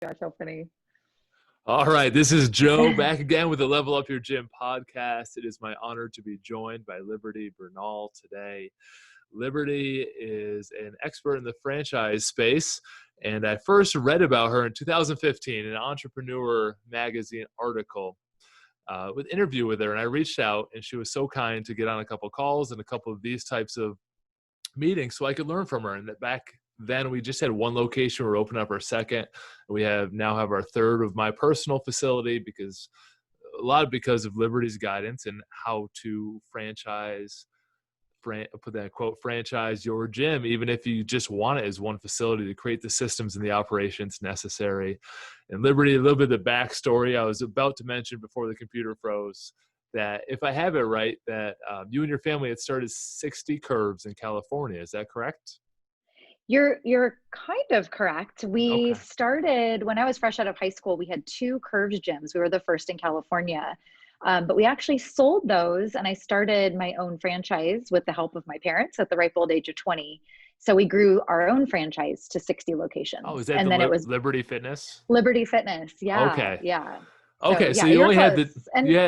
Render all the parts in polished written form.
Gosh, how funny. All right, this is Joe back again with the Level Up Your Gym podcast. It is my honor to be joined by Liberty Bernal today. Liberty is an expert in the franchise space, and I first read about her in 2015 in an Entrepreneur magazine article with interview with her, and I reached out, and she was so kind to get on a couple calls and a couple of these types of meetings so I could learn from her. And that back then we just had one location. We're opening up our second. We now have our third of my personal facility because of Liberty's guidance and how to put that quote, franchise your gym, even if you just want it as one facility, to create the systems and the operations necessary. And Liberty, a little bit of the backstory I was about to mention before the computer froze, that if I have it right, that you and your family had started 60 Curves in California. Is that correct? You're kind of correct. We Okay. started when I was fresh out of high school. We had two Curves gyms. We were the first in California, but we actually sold those, and I started my own franchise with the help of my parents at the ripe old age of 20. So we grew our own franchise to 60 Oh, locations, is that and the then it was Liberty Fitness? Liberty Fitness. Yeah, Okay. yeah. So Okay, so yeah, you you're only had close. And you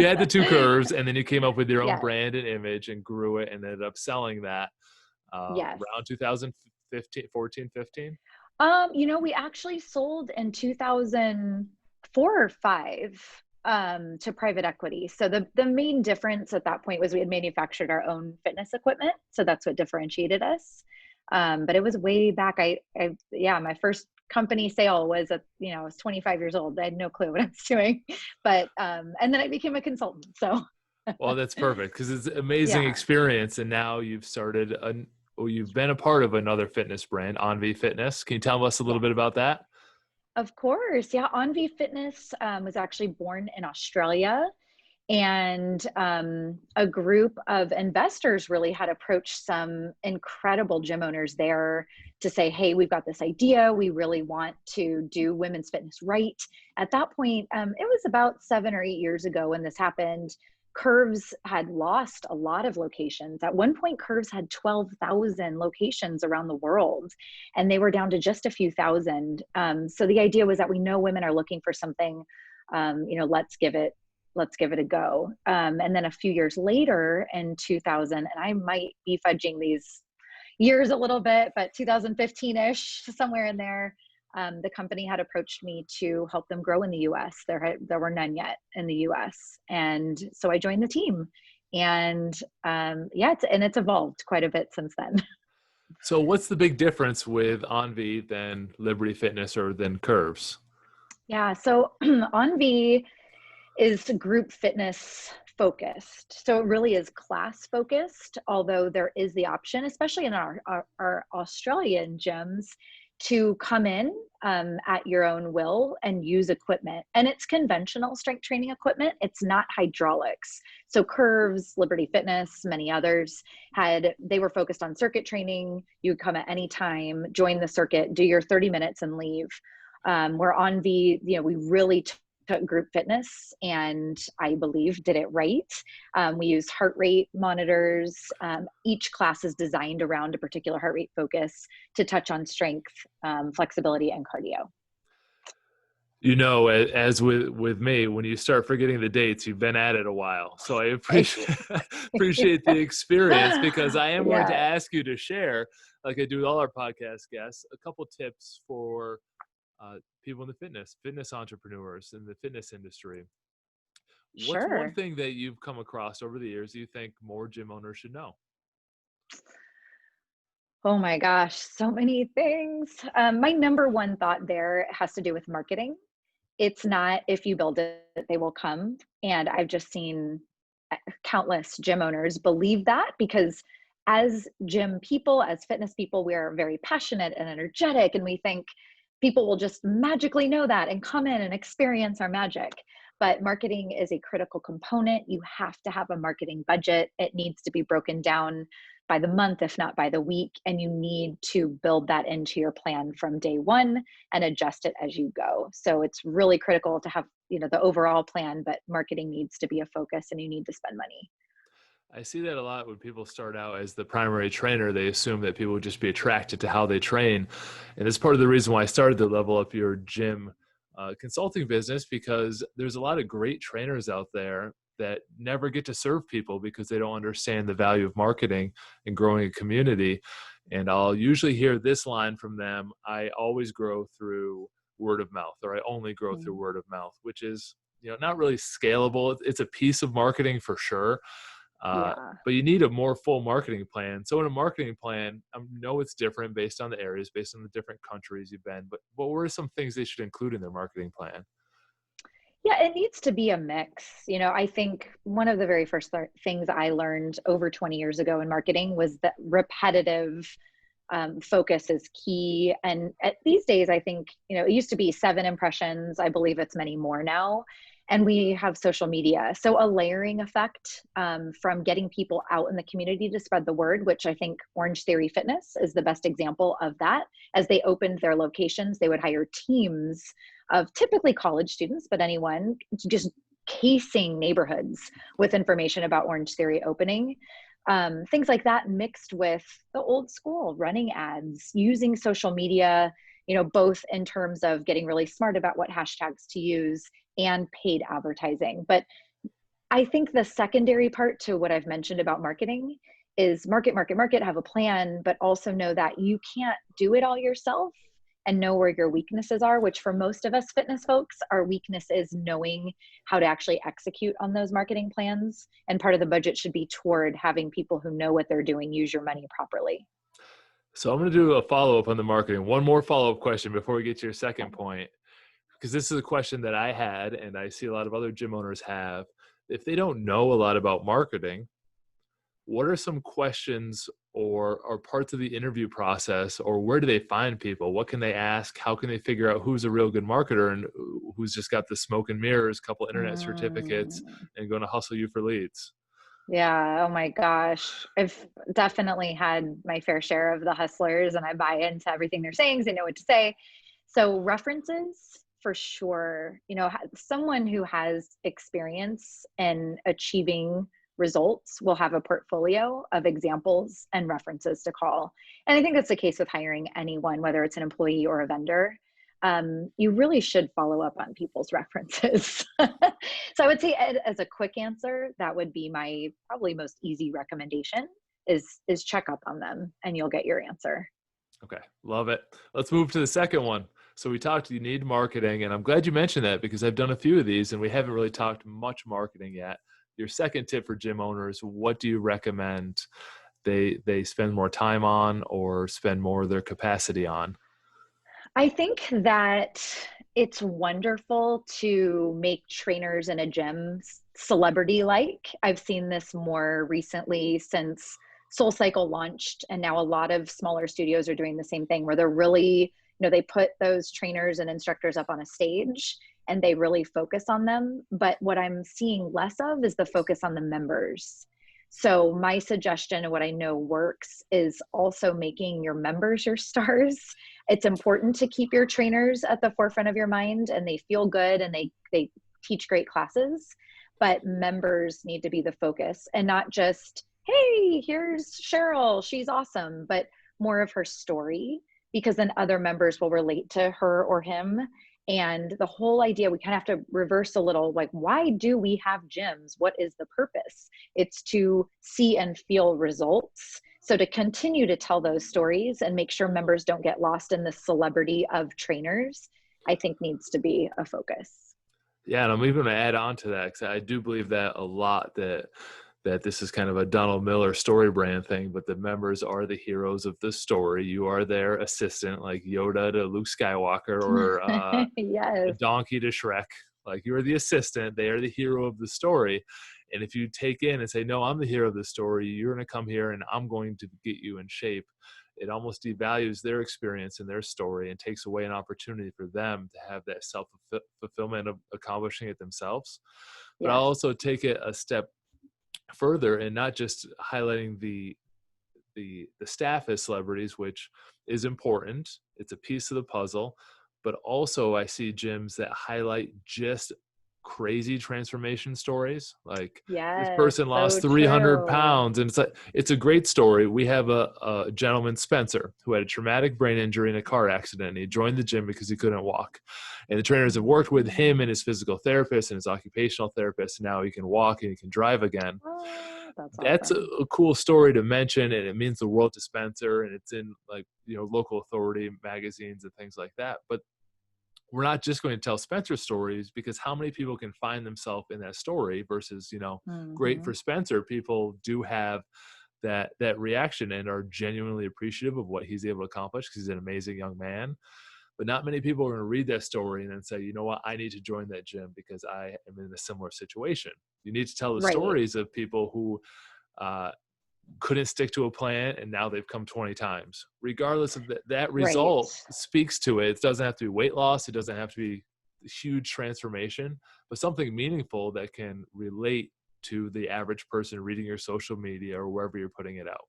had the two curves, and then you came up with your own yeah, brand and image and grew it and ended up selling that yes. around 2015, 14, 15. We actually sold in 2004 or five to private equity. So the main difference at that point was we had manufactured our own fitness equipment. So that's what differentiated us. But it was way back. My first company sale was I was 25 years old. I had no clue what I was doing, but, and then I became a consultant. So Well, that's perfect because it's an amazing yeah. experience. And now you've been a part of another fitness brand, Envy Fitness. Can you tell us a little Yes. bit about that? Of course. Yeah. Envy Fitness was actually born in Australia. And a group of investors really had approached some incredible gym owners there to say, hey, we've got this idea. We really want to do women's fitness right. At that point, it was about 7 or 8 years ago when this happened. Curves had lost a lot of locations. At one point, Curves had 12,000 locations around the world, and they were down to just a few thousand. So the idea was that we know women are looking for something, let's give it a go. And then a few years later in 2000, and I might be fudging these years a little bit, but 2015-ish, somewhere in there, the company had approached me to help them grow in the US. There were none yet in the US. And so I joined the team. And it's evolved quite a bit since then. So what's the big difference with Envy than Liberty Fitness or than Curves? Yeah, so Envy is group fitness focused. So it really is class focused, although there is the option, especially in our Australian gyms, to come in at your own will and use equipment. And it's conventional strength training equipment. It's not hydraulics. So Curves, Liberty Fitness, many others they were focused on circuit training. You would come at any time, join the circuit, do your 30 minutes and leave. Where Envy, we really took group fitness and I believe did it right. We used heart rate monitors. Each class is designed around a particular heart rate focus to touch on strength, flexibility, and cardio. As with me, when you start forgetting the dates, you've been at it a while. So I Thank appreciate the experience, because I am going to Yeah, ask you to share, like I do with all our podcast guests, a couple tips for people in the fitness entrepreneurs in the fitness industry. What's one sure. thing that you've come across over the years you think more gym owners should know? Oh my gosh, so many things. My number one thought there has to do with marketing. It's not if you build it, they will come. And I've just seen countless gym owners believe that because as gym people, as fitness people, we are very passionate and energetic. And we think people will just magically know that and come in and experience our magic. But marketing is a critical component. You have to have a marketing budget. It needs to be broken down by the month, if not by the week. And you need to build that into your plan from day one and adjust it as you go. So it's really critical to have, the overall plan, but marketing needs to be a focus and you need to spend money. I see that a lot when people start out as the primary trainer. They assume that people would just be attracted to how they train. And it's part of the reason why I started to level up your gym consulting business, because there's a lot of great trainers out there that never get to serve people because they don't understand the value of marketing and growing a community. And I'll usually hear this line from them: I always grow through word of mouth, or I only grow through Mm. word of mouth, which is, not really scalable. It's a piece of marketing for sure, uh, Yeah. but you need a more full marketing plan. So in a marketing plan, I know it's different based on the areas, based on the different countries you've been, but what were some things they should include in their marketing plan? Yeah, it needs to be a mix. I think one of the very first things I learned over 20 years ago in marketing was that repetitive focus is key. And these days, I think, it used to be 7 impressions. I believe it's many more now. And we have social media. So a layering effect from getting people out in the community to spread the word, which I think Orange Theory Fitness is the best example of that. As they opened their locations, they would hire teams of typically college students, but anyone, just casing neighborhoods with information about Orange Theory opening. Things like that mixed with the old school running ads, using social media, both in terms of getting really smart about what hashtags to use and paid advertising. But I think the secondary part to what I've mentioned about marketing is market, market, market, have a plan, but also know that you can't do it all yourself, and know where your weaknesses are, which for most of us fitness folks, our weakness is knowing how to actually execute on those marketing plans. And part of the budget should be toward having people who know what they're doing use your money properly. So I'm going to do a follow-up on the marketing. One more follow-up question before we get to your second point, because this is a question that I had and I see a lot of other gym owners have. If they don't know a lot about marketing, what are some questions or parts of the interview process, or where do they find people? What can they ask? How can they figure out who's a real good marketer and who's just got the smoke and mirrors, couple internet certificates, Mm. and going to hustle you for leads? Yeah. Oh my gosh. I've definitely had my fair share of the hustlers, and I buy into everything they're saying. They know what to say. So references for sure. Someone who has experience in achieving results will have a portfolio of examples and references to call. And I think that's the case with hiring anyone, whether it's an employee or a vendor. You really should follow up on people's references. So I would say, as a quick answer, that would be my probably most easy recommendation is check up on them, and you'll get your answer. Okay, love it. Let's move to the second one. So we talked, you need marketing, and I'm glad you mentioned that because I've done a few of these and we haven't really talked much marketing yet. Your second tip for gym owners, what do you recommend they spend more time on or spend more of their capacity on? I think that it's wonderful to make trainers in a gym celebrity like. I've seen this more recently since Soul Cycle launched, and now a lot of smaller studios are doing the same thing where they're really, they put those trainers and instructors up on a stage and they really focus on them. But what I'm seeing less of is the focus on the members. So my suggestion and what I know works is also making your members your stars. It's important to keep your trainers at the forefront of your mind, and they feel good and they teach great classes, but members need to be the focus, and not just, hey, here's Cheryl, she's awesome, but more of her story, because then other members will relate to her or him. And the whole idea, we kind of have to reverse a little, like, why do we have gyms? What is the purpose? It's to see and feel results. So to continue to tell those stories and make sure members don't get lost in the celebrity of trainers, I think needs to be a focus. Yeah, and I'm even going to add on to that because I do believe that a lot, that this is kind of a Donald Miller story brand thing, but the members are the heroes of the story. You are their assistant, like Yoda to Luke Skywalker, or a Yes. donkey to Shrek. Like, you are the assistant, they are the hero of the story. And if you take in and say, no, I'm the hero of the story, you're going to come here and I'm going to get you in shape, it almost devalues their experience and their story and takes away an opportunity for them to have that self-fulfillment of accomplishing it themselves. But I'll Yes. also take it a step further and not just highlighting the staff as celebrities, which is important. It's a piece of the puzzle, but also I see gyms that highlight just crazy transformation stories. Like this Yes, person so lost 300 true. pounds, and it's a great story. We have a gentleman, Spencer, who had a traumatic brain injury in a car accident. And he joined the gym because he couldn't walk. And the trainers have worked with him and his physical therapist and his occupational therapist. And now he can walk and he can drive again. Oh, that's That's awesome. a cool story to mention, and it means the world to Spencer, and it's in, like, local authority magazines and things like that. But we're not just going to tell Spencer stories, because how many people can find themselves in that story versus, great Hmm. for Spencer. People do have that reaction and are genuinely appreciative of what he's able to accomplish, because he's an amazing young man. But not many people are going to read that story and then say, you know what, I need to join that gym because I am in a similar situation. You need to tell the Right, stories of people who uh, couldn't stick to a plan and now they've come 20 times. Regardless of that right. result speaks to it. It doesn't have to be weight loss. It doesn't have to be a huge transformation, but something meaningful that can relate to the average person reading your social media or wherever you're putting it out.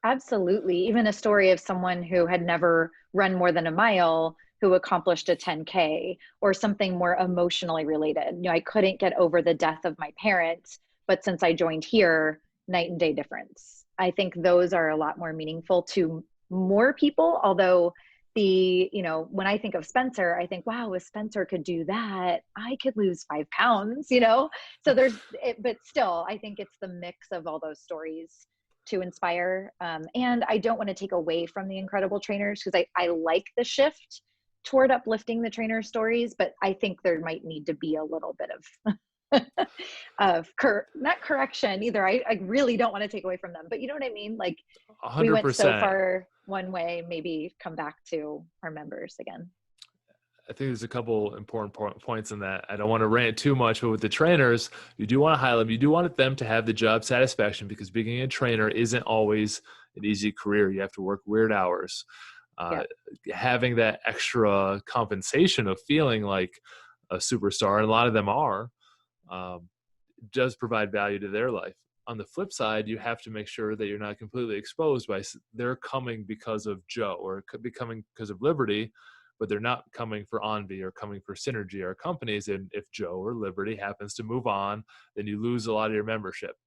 Absolutely. Even a story of someone who had never run more than a mile who accomplished a 10K, or something more emotionally related. I couldn't get over the death of my parents, but since I joined here, night and day difference. I think those are a lot more meaningful to more people. Although when I think of Spencer, I think, wow, if Spencer could do that, I could lose 5 pounds. So but still, I think it's the mix of all those stories to inspire. And I don't want to take away from the incredible trainers, because I like the shift toward uplifting the trainer stories, but I think there might need to be a little bit not correction either. I really don't want to take away from them, but you know what I mean? Like, we went so 100%. far one way, maybe come back to our members again. I think there's a couple important points in that. I don't want to rant too much, but with the trainers, you do want to highlight them. You do want them to have the job satisfaction, because being a trainer isn't always an easy career. You have to work weird hours. Uh, Yeah. Having that extra compensation of feeling like a superstar, and a lot of them are, um, does provide value to their life. On the flip side, you have to make sure that you're not completely exposed by they're coming because of Joe, or it could be coming because of Liberty, but they're not coming for Envy or coming for Synergy or companies. And if Joe or Liberty happens to move on, then you lose a lot of your membership.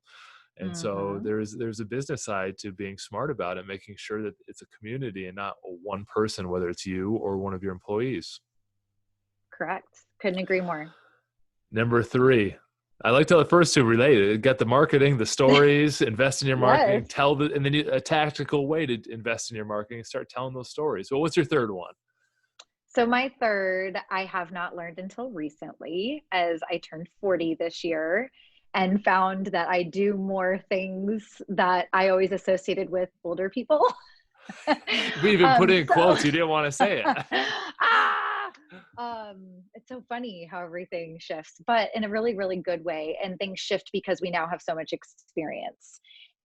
And so Mm-hmm. there's a business side to being smart about it, making sure that it's a community and not one person, whether it's you or one of your employees. Correct. Couldn't agree more. Number 3, I liked how the first two related. Get the marketing, the stories, invest in your marketing, Yes. and then a tactical way to invest in your marketing, start telling those stories. Well, what's your third one? So my third, I have not learned until recently, as I turned 40 this year and found that I do more things that I always associated with older people. We even put in So quotes. You didn't want to say it. ah, it's so funny how everything shifts, but in a really, really good way. And things shift because we now have so much experience.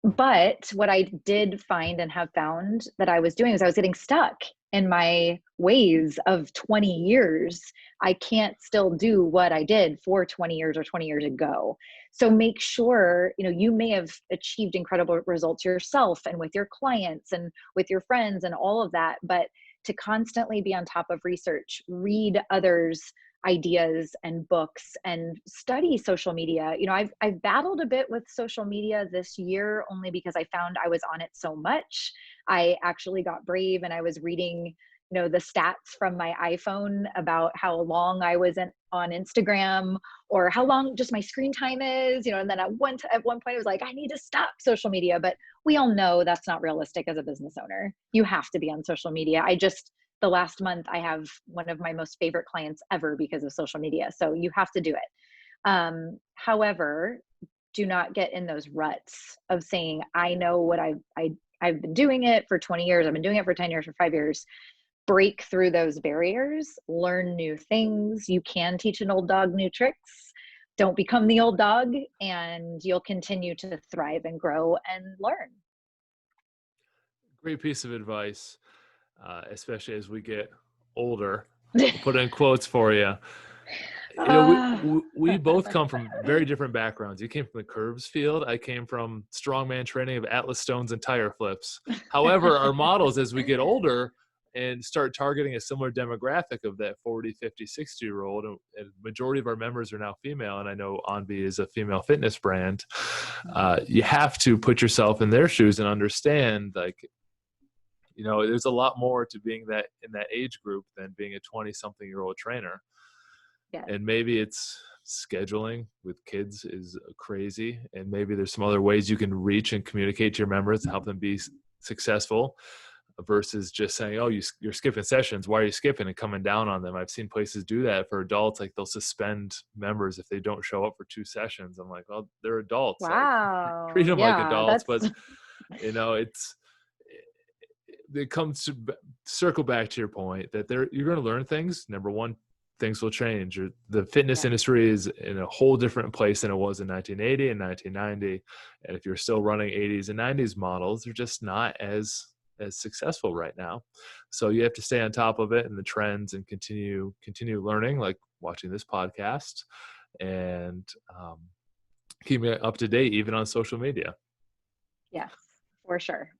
But what I did find and have found that I was doing is I was getting stuck in my ways of 20 years. I can't still do what I did for 20 years or 20 years ago. So make sure, you may have achieved incredible results yourself and with your clients and with your friends and all of that, but to constantly be on top of research, read others' ideas and books, and study social media. I've battled a bit with social media this year, only because I found I was on it so much. I actually got brave and I was reading, the stats from my iPhone about how long I was on Instagram, or how long just my screen time is, and then at one point I was like, I need to stop social media. But we all know that's not realistic as a business owner. You have to be on social media. The last month, I have one of my most favorite clients ever because of social media. So you have to do it. However, do not get in those ruts of saying, I know what I've been doing it for 20 years. I've been doing it for 10 years, for 5 years. Break through those barriers, learn new things. You can teach an old dog new tricks. Don't become the old dog, and you'll continue to thrive and grow and learn. Great piece of advice, especially as we get older. I'll put in quotes for you. Ah. We both come from very different backgrounds. You came from the curves field. I came from strongman training of Atlas stones and tire flips. However, our models as we get older and start targeting a similar demographic of that 40, 50, 60-year-old. And majority of our members are now female, and I know Onvi is a female fitness brand. You have to put yourself in their shoes and understand, like, there's a lot more to being that in that age group than being a 20-something-year-old trainer. Yes. And maybe it's scheduling with kids is crazy, and maybe there's some other ways you can reach and communicate to your members to help them be successful, versus just saying, oh, you're skipping sessions, why are you skipping, and coming down on them. I've seen places do that for adults, like they'll suspend members if they don't show up for 2 sessions. I'm like, well, they're adults, like treat Wow. them like Yeah, adults. that's But it comes to circle back to your point that you're going to learn things. Number one, things will change. The fitness yeah. industry is in a whole different place than it was in 1980 and 1990. And if you're still running 80s and 90s models, they're just not as successful right now. So you have to stay on top of it and the trends, and continue learning, like watching this podcast, and keeping it up to date, even on social media. Yes, for sure.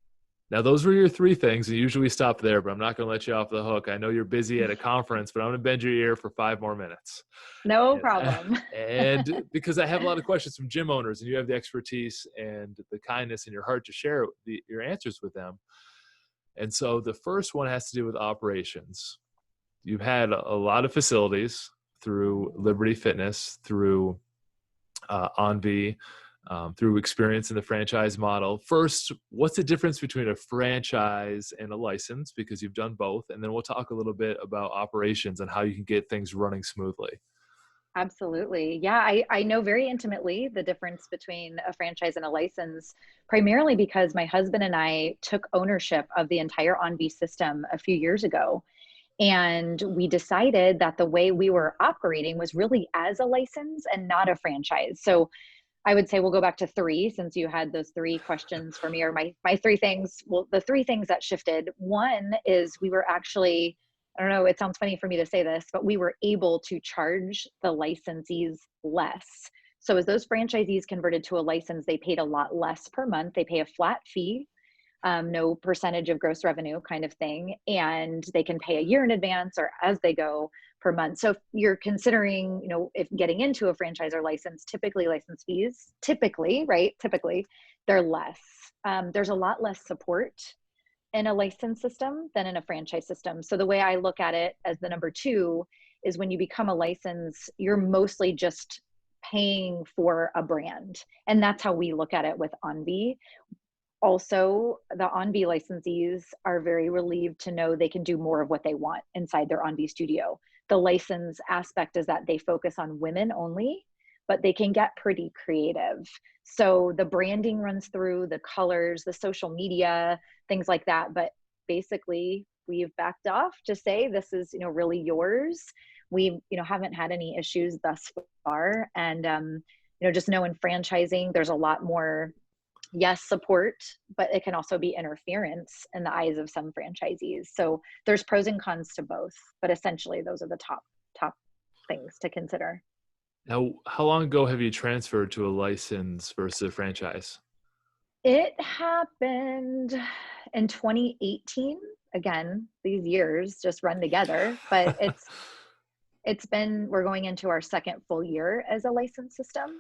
Now, those were your 3 things. And usually we stop there, but I'm not going to let you off the hook. I know you're busy at a conference, but I'm going to bend your ear for 5 more minutes. No problem. And because I have a lot of questions from gym owners, and you have the expertise and the kindness in your heart to share your answers with them. And so the first one has to do with operations. You've had a lot of facilities through Liberty Fitness, through Onvi, through experience in the franchise model. First, what's the difference between a franchise and a license? Because you've done both. And then we'll talk a little bit about operations and how you can get things running smoothly. Absolutely. Yeah, I know very intimately the difference between a franchise and a license, primarily because my husband and I took ownership of the entire Onv system a few years ago. And we decided that the way we were operating was really as a license and not a franchise. So I would say we'll go back to 3, since you had those 3 questions for me, or my 3 things. Well, the 3 things that shifted. One is we were actually, I don't know, it sounds funny for me to say this, but we were able to charge the licensees less. So as those franchisees converted to a license, they paid a lot less per month. They pay a flat fee, no percentage of gross revenue kind of thing. And they can pay a year in advance or as they go per month. So if you're considering, if getting into a franchise or license, typically license fees, right? Typically they're less. There's a lot less support in a license system than in a franchise system. So the way I look at it as the number 2 is when you become a license, you're mostly just paying for a brand. And that's how we look at it with Onvi. Also, the Onvi licensees are very relieved to know they can do more of what they want inside their Onvi studio. The license aspect is that they focus on women only, but they can get pretty creative. So the branding runs through, the colors, the social media, things like that. But basically, we've backed off to say this is, really yours. We, haven't had any issues thus far. And, just know in franchising, there's a lot more, yes, support, but it can also be interference in the eyes of some franchisees. So there's pros and cons to both, but essentially those are the top things to consider. Now, how long ago have you transferred to a license versus a franchise? It happened in 2018. Again, these years just run together, but we're going into our 2nd full year as a license system.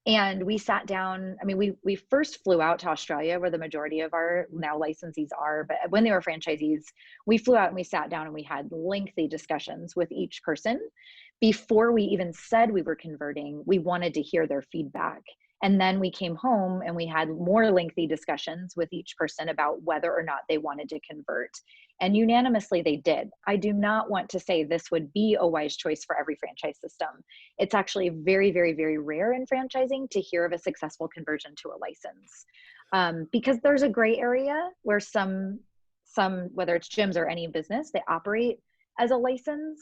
And we sat down, we first flew out to Australia, where the majority of our now licensees are, but when they were franchisees, we flew out and we sat down and we had lengthy discussions with each person. Before we even said we were converting, we wanted to hear their feedback. And then we came home and we had more lengthy discussions with each person about whether or not they wanted to convert. And unanimously they did. I do not want to say this would be a wise choice for every franchise system. It's actually very, very, very rare in franchising to hear of a successful conversion to a license. Because there's a gray area where some, whether it's gyms or any business, they operate as a license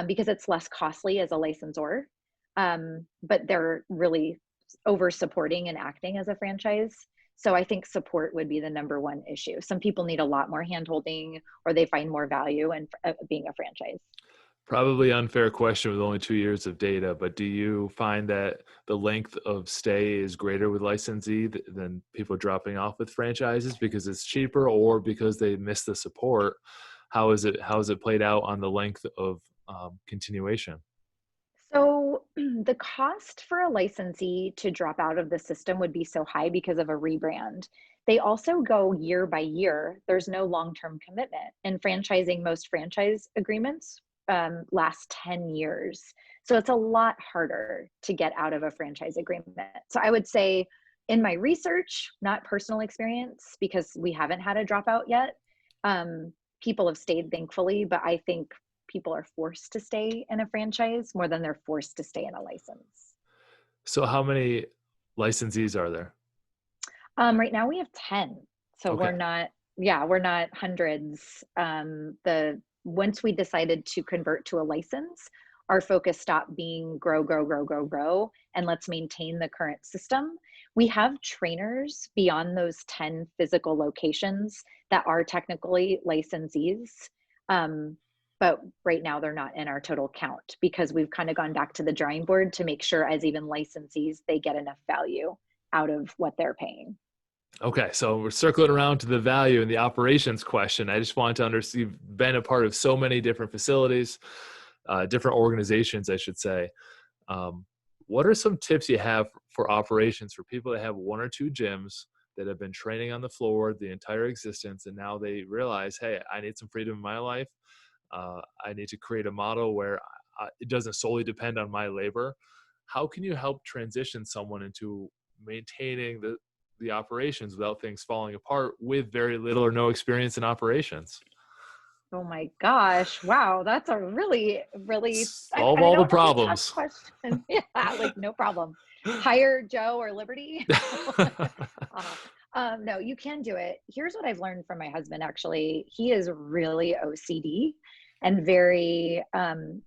because it's less costly as a licensor. But they're really over supporting and acting as a franchise. So I think support would be the number 1 issue. Some people need a lot more handholding, or they find more value in being a franchise. Probably unfair question with only 2 years of data, but do you find that the length of stay is greater with licensee than people dropping off with franchises because it's cheaper, or because they miss the support? how is it played out on the length of continuation? So the cost for a licensee to drop out of the system would be so high because of a rebrand. They also go year by year. There's no long-term commitment. In franchising, most franchise agreements last 10 years. So it's a lot harder to get out of a franchise agreement. So I would say in my research, not personal experience, because we haven't had a dropout yet, people have stayed thankfully, but I think people are forced to stay in a franchise more than they're forced to stay in a license. So how many licensees are there? Right now we have 10. So Okay. we're not hundreds. The Once we decided to convert to a license, our focus stopped being grow, grow, grow, grow, grow, and let's maintain the current system. We have trainers beyond those 10 physical locations that are technically licensees. Um, but right now they're not in our total count because we've kind of gone back to the drawing board to make sure as even licensees, they get enough value out of what they're paying. Okay, so we're circling around to the value and the operations question. I just wanted to understand, you've been a part of so many different facilities, different organizations, I should say. Um, what are some tips you have for operations for people that have one or two gyms that have been training on the floor the entire existence, and now they realize, hey, I need some freedom in my life. I need to create a model where it doesn't solely depend on my labor. How can you help transition someone into maintaining the operations without things falling apart with very little or no experience in operations? Oh my gosh. Wow. That's a really, really, Solve I all the don't know the tough problems. question. Yeah, like no problem. Hire Joe or Liberty. uh, no, you can do it. Here's what I've learned from my husband, actually. He is really OCD and very,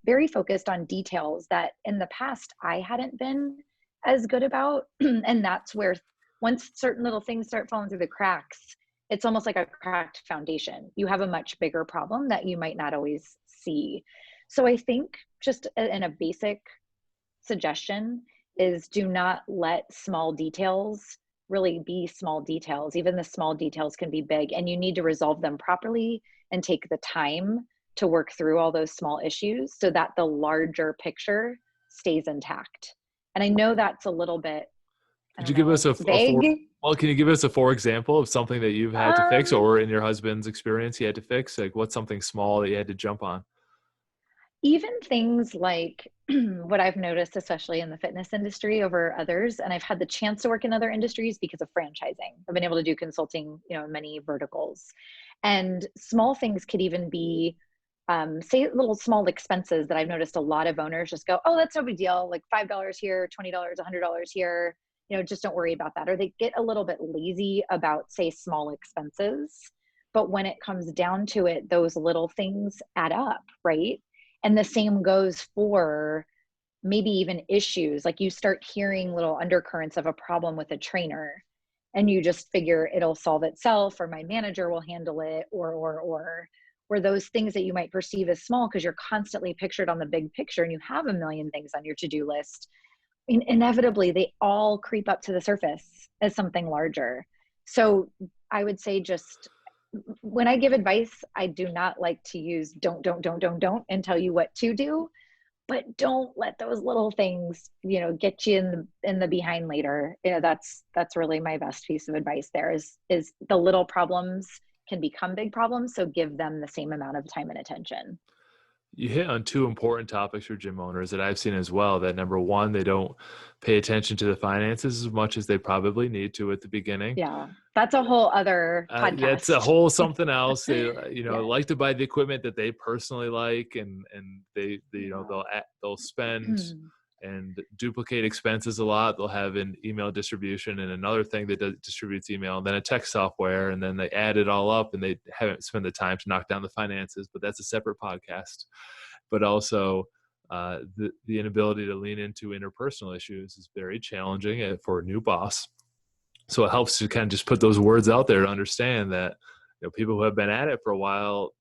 very focused on details that in the past I hadn't been as good about. And that's where once certain little things start falling through the cracks, it's almost like a cracked foundation. You have a much bigger problem that you might not always see. So I think just in a basic suggestion is do not let small details really be small details. Even the small details can be big, and you need to resolve them properly and take the time to work through all those small issues so that the larger picture stays intact. And I know that's a little bit, I Could don't you give us know, a vague. can you give us a for example of something that you've had to fix, Um, or in your husband's experience he had to fix? Like, what's something small that you had to jump on? Even things like what I've noticed, especially in the fitness industry over others, and I've had the chance to work in other industries because of franchising. I've been able to do consulting, in many verticals. And small things could even be, say, little small expenses that I've noticed a lot of owners just go, oh, that's no big deal, like $5 here, $20, $100 here, just don't worry about that. Or they get a little bit lazy about, say, small expenses. But when it comes down to it, those little things add up, right? And the same goes for maybe even issues. Like you start hearing little undercurrents of a problem with a trainer and you just figure it'll solve itself, or my manager will handle it, or where those things that you might perceive as small because you're constantly pictured on the big picture and you have a million things on your to-do list, inevitably they all creep up to the surface as something larger. So I would say, just when I give advice, I do not like to use don't and tell you what to do, but don't let those little things, get you in the behind later. That's really my best piece of advice there is the little problems can become big problems. So give them the same amount of time and attention. You hit on two important topics for gym owners that I've seen as well. That number one, they don't pay attention to the finances as much as they probably need to at the beginning. Yeah. That's a whole other That's a podcast. whole something else. They, Yeah. like to buy the equipment that they personally like, and Yeah. they'll spend and duplicate expenses a lot. They'll have an email distribution and another thing that distributes email, and then a text software, and then they add it all up, and they haven't spent the time to knock down the finances. But that's a separate podcast. But also, the inability to lean into interpersonal issues is very challenging for a new boss. So it helps to kind of just put those words out there to understand that, people who have been at it for a while,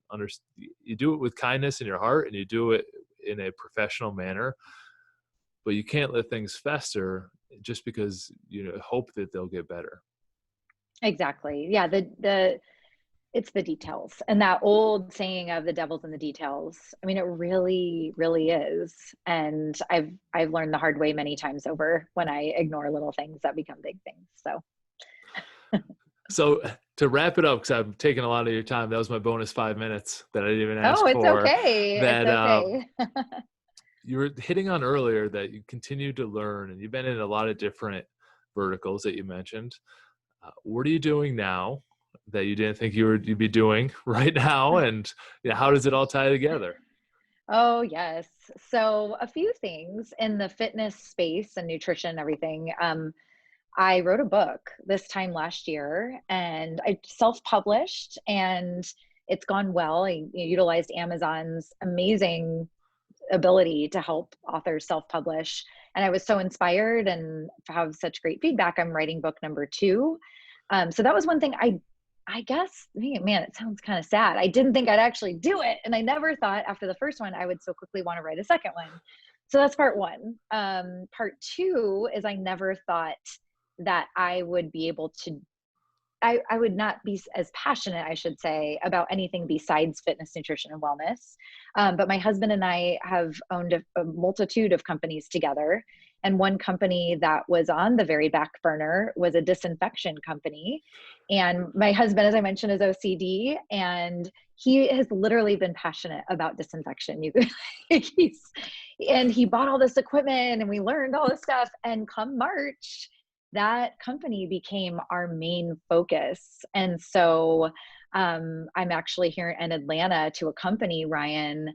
you do it with kindness in your heart and you do it in a professional manner, but you can't let things fester just because hope that they'll get better. Exactly. Yeah. The it's the details. And that old saying of the devil's in the details. I mean, it really, really is. And I've learned the hard way many times over when I ignore little things that become big things. So So to wrap it up, because I'm taking a lot of your time, that was my bonus 5 minutes that I didn't even oh, ask it's for. okay. It's That okay. you were hitting on earlier that you continue to learn, and you've been in a lot of different verticals that you mentioned. What are you doing now that you didn't think you'd be doing right now, and how does it all tie together? Oh, yes. So a few things in the fitness space and nutrition and everything. I wrote a book this time last year and I self-published and it's gone well. I utilized Amazon's amazing ability to help authors self-publish. And I was so inspired and have such great feedback. I'm writing book number two. So that was one thing I guess, man, it sounds kind of sad. I didn't think I'd actually do it. And I never thought after the first one, I would so quickly want to write a second one. So that's part one. Part two is I never thought that I would be able to I would not be as passionate, I should say, about anything besides fitness, nutrition, and wellness. But my husband and I have owned a multitude of companies together. And one company that was on the very back burner was a disinfection company. And my husband, as I mentioned, is OCD, and he has literally been passionate about disinfection. And he bought all this equipment and we learned all this stuff. And come March, that company became our main focus. And so I'm actually here in Atlanta to accompany Ryan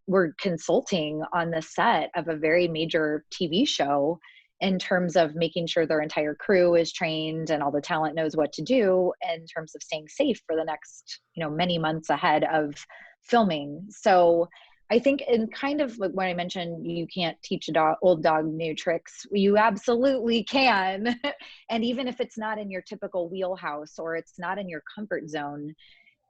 we're consulting on the set of a very major TV show in terms of making sure their entire crew is trained and all the talent knows what to do in terms of staying safe for the next, many months ahead of filming. So I think in kind of like when I mentioned you can't teach old dog new tricks, you absolutely can. And even if it's not in your typical wheelhouse or it's not in your comfort zone,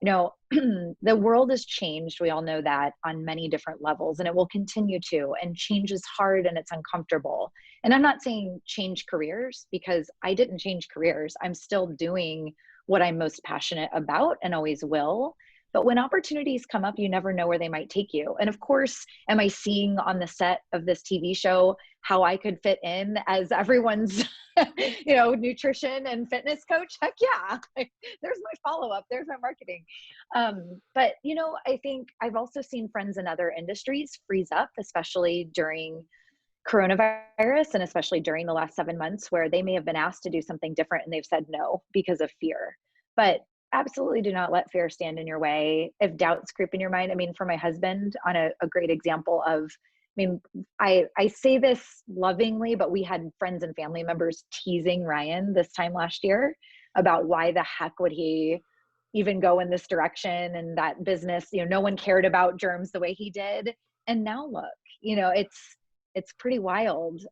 the world has changed. We all know that on many different levels, and it will continue to. And change is hard and it's uncomfortable. And I'm not saying change careers because I didn't change careers. I'm still doing what I'm most passionate about and always will. But when opportunities come up, you never know where they might take you. And of course, am I seeing on the set of this TV show how I could fit in as everyone's, nutrition and fitness coach? Heck yeah. There's my follow-up. There's my marketing. But, I think I've also seen friends in other industries freeze up, especially during coronavirus and especially during the last 7 months where they may have been asked to do something different and they've said no because of fear. But absolutely do not let fear stand in your way. If doubts creep in your mind, I mean, for my husband, on a great example of, I say this lovingly, but we had friends and family members teasing Ryan this time last year about why the heck would he even go in this direction and that business, no one cared about germs the way he did. And now look, it's pretty wild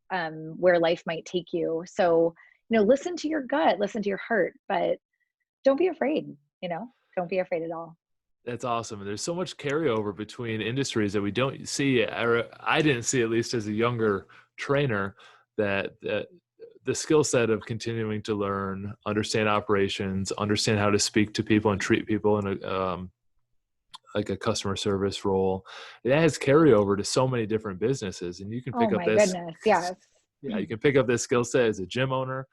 where life might take you. So, listen to your gut, listen to your heart, but don't be afraid, don't be afraid at all. That's awesome. And there's so much carryover between industries that we don't see, or I didn't see, at least as a younger trainer, that the skill set of continuing to learn, understand operations, understand how to speak to people and treat people in like a customer service role, it has carryover to so many different businesses. And you can Oh pick up my this, goodness, yes. yeah, you can pick up this skill set as a gym owner,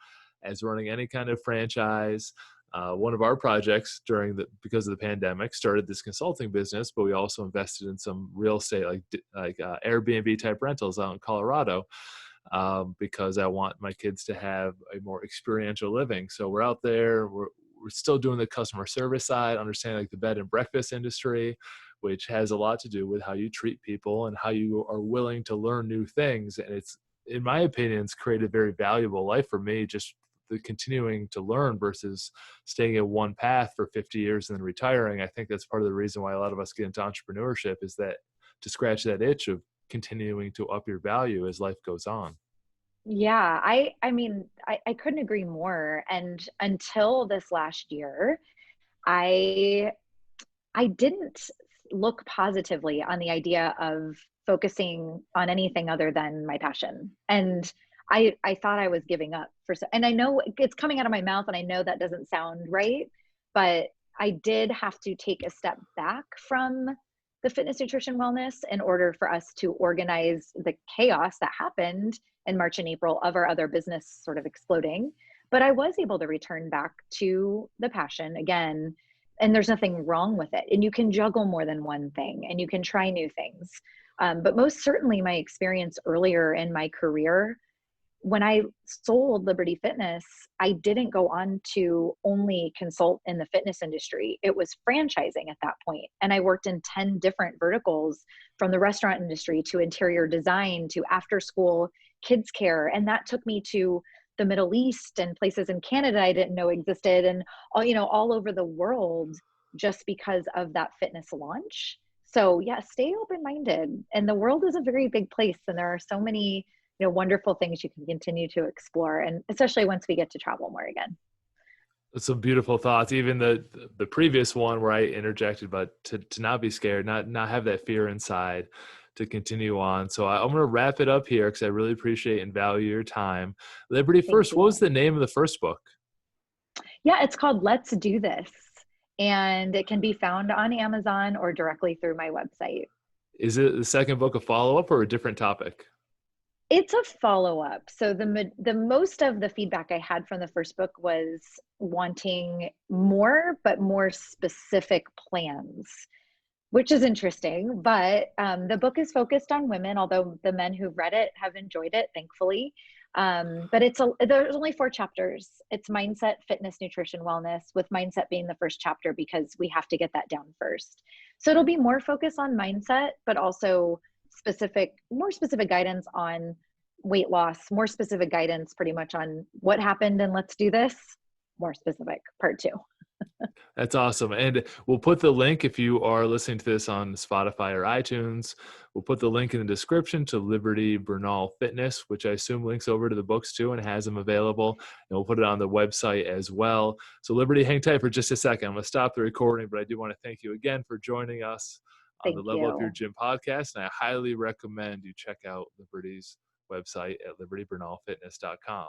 as running any kind of franchise. One of our projects because of the pandemic started this consulting business, but we also invested in some real estate, like Airbnb type rentals out in Colorado, because I want my kids to have a more experiential living. So we're out there, we're still doing the customer service side, understanding like the bed and breakfast industry, which has a lot to do with how you treat people and how you are willing to learn new things. And it's, in my opinion, it's created a very valuable life for me, just the continuing to learn versus staying in one path for 50 years and then retiring. I think that's part of the reason why a lot of us get into entrepreneurship, is that to scratch that itch of continuing to up your value as life goes on. Yeah, I couldn't agree more. And until this last year, I I didn't look positively on the idea of focusing on anything other than my passion. And I thought I was giving up and I know it's coming out of my mouth and I know that doesn't sound right, but I did have to take a step back from the fitness, nutrition, wellness in order for us to organize the chaos that happened in March and April of our other business sort of exploding. But I was able to return back to the passion again. And there's nothing wrong with it. And you can juggle more than one thing and you can try new things. But most certainly, my experience earlier in my career, when I sold Liberty Fitness, I didn't go on to only consult in the fitness industry. It was franchising at that point. And I worked in 10 different verticals, from the restaurant industry to interior design to after school kids care. And that took me to the Middle East and places in Canada I didn't know existed, and all over the world, just because of that fitness launch. So yeah, stay open-minded. And the world is a very big place, and there are so many wonderful things you can continue to explore, and especially once we get to travel more again. Some beautiful thoughts. Even the previous one where I interjected, but to not be scared, not have that fear inside, to continue on. So I'm going to wrap it up here because I really appreciate and value your time. Liberty, Thank first, what was you. the name of the first book? Yeah, it's called Let's Do This, and it can be found on Amazon or directly through my website. Is it the second book a follow-up or a different topic? It's a follow-up. So the most of the feedback I had from the first book was wanting more, but more specific plans, which is interesting. But the book is focused on women, although the men who've read it have enjoyed it, thankfully. But there's only 4 chapters. It's mindset, fitness, nutrition, wellness, with mindset being the first chapter because we have to get that down first. So it'll be more focus on mindset, but also more specific guidance on weight loss, more specific guidance pretty much on what happened and Let's Do This, more specific, part 2. That's awesome. And we'll put the link, if you are listening to this on Spotify or iTunes, we'll put the link in the description to Liberty Bernal Fitness, which I assume links over to the books too and has them available. And we'll put it on the website as well. So Liberty, hang tight for just a second. I'm going to stop the recording, but I do want to thank you again for joining us on the Thank Level Up Your you. Gym podcast. And I highly recommend you check out Liberty's website at libertybernalfitness.com.